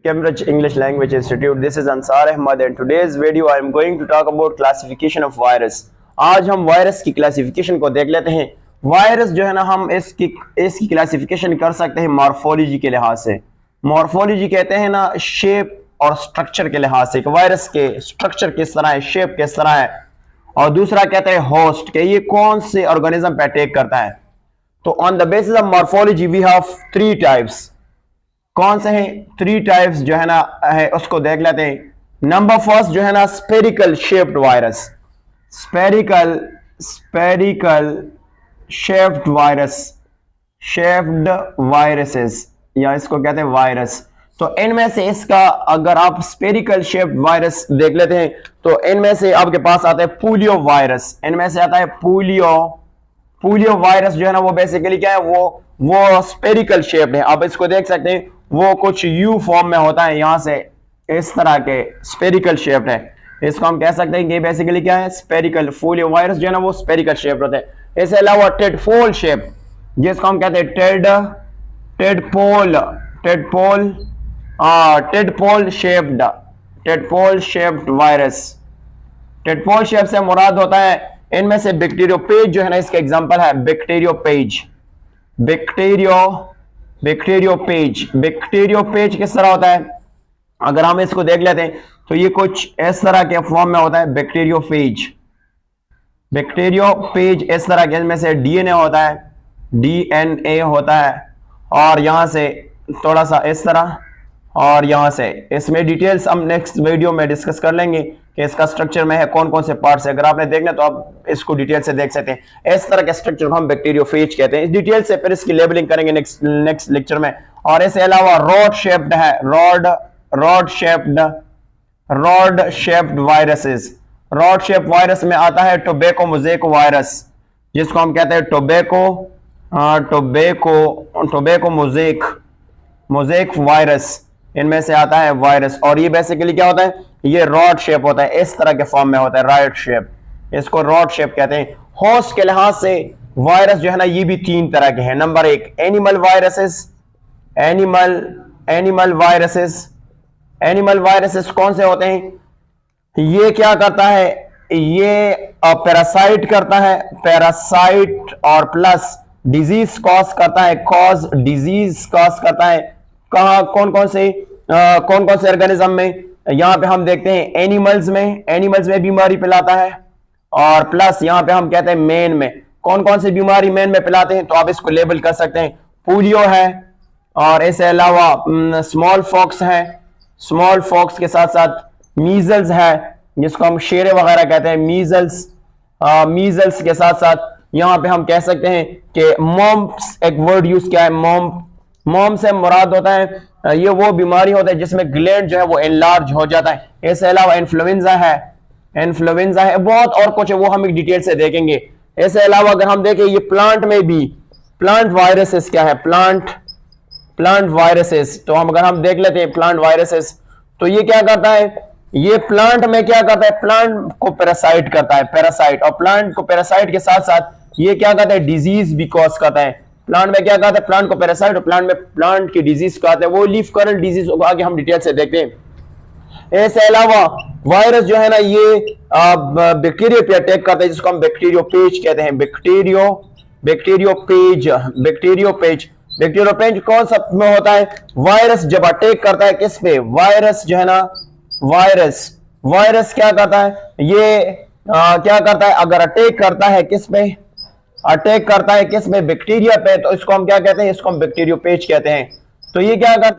Cambridge English Language Institute. This is Ansar Ahmad and today's video I am going to talk about classification of virus. आज हम virus की classification को देख लेते हैं। Virus जो है ना, हम इसकी क्लासिफिकेशन कर सकते हैं मॉर्फोलॉजी के लिहाज से। मॉर्फोलॉजी कहते हैं ना शेप और स्ट्रक्चर के लिहाज से, वायरस के स्ट्रक्चर किस तरह है, शेप किस तरह है। और दूसरा कहते हैं होस्ट, के ये कौन से ऑर्गेनिज्म पे अटैक करता है। तो on the basis of morphology we have 3 types. कौन से हैं 3 टाइप्स जो है ना है उसको देख लेते हैं। नंबर फर्स्ट जो है ना spherical shaped virus, spherical shaped virus, shaped viruses या इसको कहते हैं वायरस। तो इनमें से इसका अगर आप स्पेरिकल शेप्ड वायरस देख लेते हैं तो इनमें से आपके पास आता है पोलियो वायरस। इनमें से आता है पोलियो वायरस जो है ना वो बेसिकली क्या है, वो स्पेरिकल शेप्ड है। आप इसको देख सकते हैं, वो कुछ यू फॉर्म में होता है, यहां से इस तरह के स्पेरिकल शेप्ड है। इसको हम कह सकते हैं कि बेसिकली क्या है, स्पेरिकल। पोलियो वायरस जो है ना वो स्पेरिकल शेप्ड होता है। इसके अलावा टेडपोल शेप, जिसको हम कहते हैं tadpole shaped virus. Tadpole shape से मुराद होता है इनमें से बैक्टीरियोपेज जो है ना, इसका एग्जांपल है बैक्टीरियोपेज किस तरह होता है, अगर हम इसको देख लेते हैं तो ये कुछ इस तरह के फॉर्म में होता है। बैक्टीरियोपेज इस तरह के, इनमें से डीएनए होता है, डीएनए होता है, और यहां से थोड़ा सा इस तरह, और यहां से इसमें डिटेल्स हम नेक्स्ट वीडियो में डिस्कस कर लेंगे कि इसका स्ट्रक्चर में है कौन कौन से पार्ट्स है। अगर आपने देखना तो आप इसको डिटेल से देख सकते हैं। इस तरह के स्ट्रक्चर को हम बैक्टीरियोफेज कहते हैं। इस डिटेल से फिर इसकी लेबलिंग करेंगे नेक्स्ट लेक्चर में। और इसके अलावा रॉड शेप्ड है, rod shaped viruses. Rod shape virus में आता है टोबैको मोज़ेक वायरस, जिसको हम कहते हैं टोबैको मोज़ेक वायरस। इनमें से आता है वायरस, और ये बेसिकली क्या होता है, ये रॉड शेप होता है, इस तरह के फॉर्म में होता है, राइट शेप। इसको रॉड शेप कहते हैं। होस्ट के लिहाज से वायरस जो है ना ये भी 3 तरह के हैं। नंबर 1 एनिमल वायरसेस कौन से होते हैं, ये क्या करता है, ये पैरासाइट करता है, पैरासाइट और प्लस डिजीज कॉज करता है, कहां कौन कौन से ऑर्गेनिज्म में, यहां पे हम देखते हैं एनिमल्स में बीमारी फैलाता है, और प्लस यहां पे हम कहते हैं मैन में। कौन कौन सी बीमारी मैन में फैलाते हैं तो आप इसको लेबल कर सकते हैं। पोलियो है, और इसके अलावा स्मॉल फॉक्स है, स्मॉल फॉक्स के साथ साथ मीजल्स है, जिसको हम शेरे वगैरह कहते हैं, मीजल्स के साथ साथ यहां पे हम कह सकते हैं कि मॉम्स, एक वर्ड यूज किया है, मॉम से मुराद होता है ये वो बीमारी होता है जिसमें ग्लैंड जो है वो एनलार्ज हो जाता है। इसके अलावा इन्फ्लुएंजा है, बहुत और कुछ है, वो हम एक डिटेल से देखेंगे। इसके अलावा अगर हम देखें ये प्लांट में भी प्लांट वायरसेस क्या है, प्लांट वायरसेस। तो अगर हम देख लेते हैं प्लांट वायरसेस, तो ये क्या करता है, ये प्लांट में क्या करता है, प्लांट को पैरासाइट करता है, पैरासाइट। और प्लांट को पैरासाइट के साथ साथ ये क्या करता है, डिजीज भी कॉज करता है। प्लांट में क्या करता है, प्लांट को पैरासाइट, और प्लांट की डिजीज कहते हैं, वो लीफ कर्ल डिजीज को आगे हम डिटेल से देखते हैं। इसके अलावा वायरस जो है ना ये बैक्टीरिया पे अटैक करता है, जिसको हम बैक्टीरियोपेज कहते हैं। बैक्टीरियोपेज कौन सा में होता है, वायरस जब अटैक करता है किस पे, वायरस जो है ना, वायरस क्या करता है, ये क्या करता है, अगर अटैक करता है किस पे, बैक्टीरिया पे, तो इसको हम क्या कहते हैं, इसको हम बैक्टीरियोपेज कहते हैं। तो ये क्या करता है,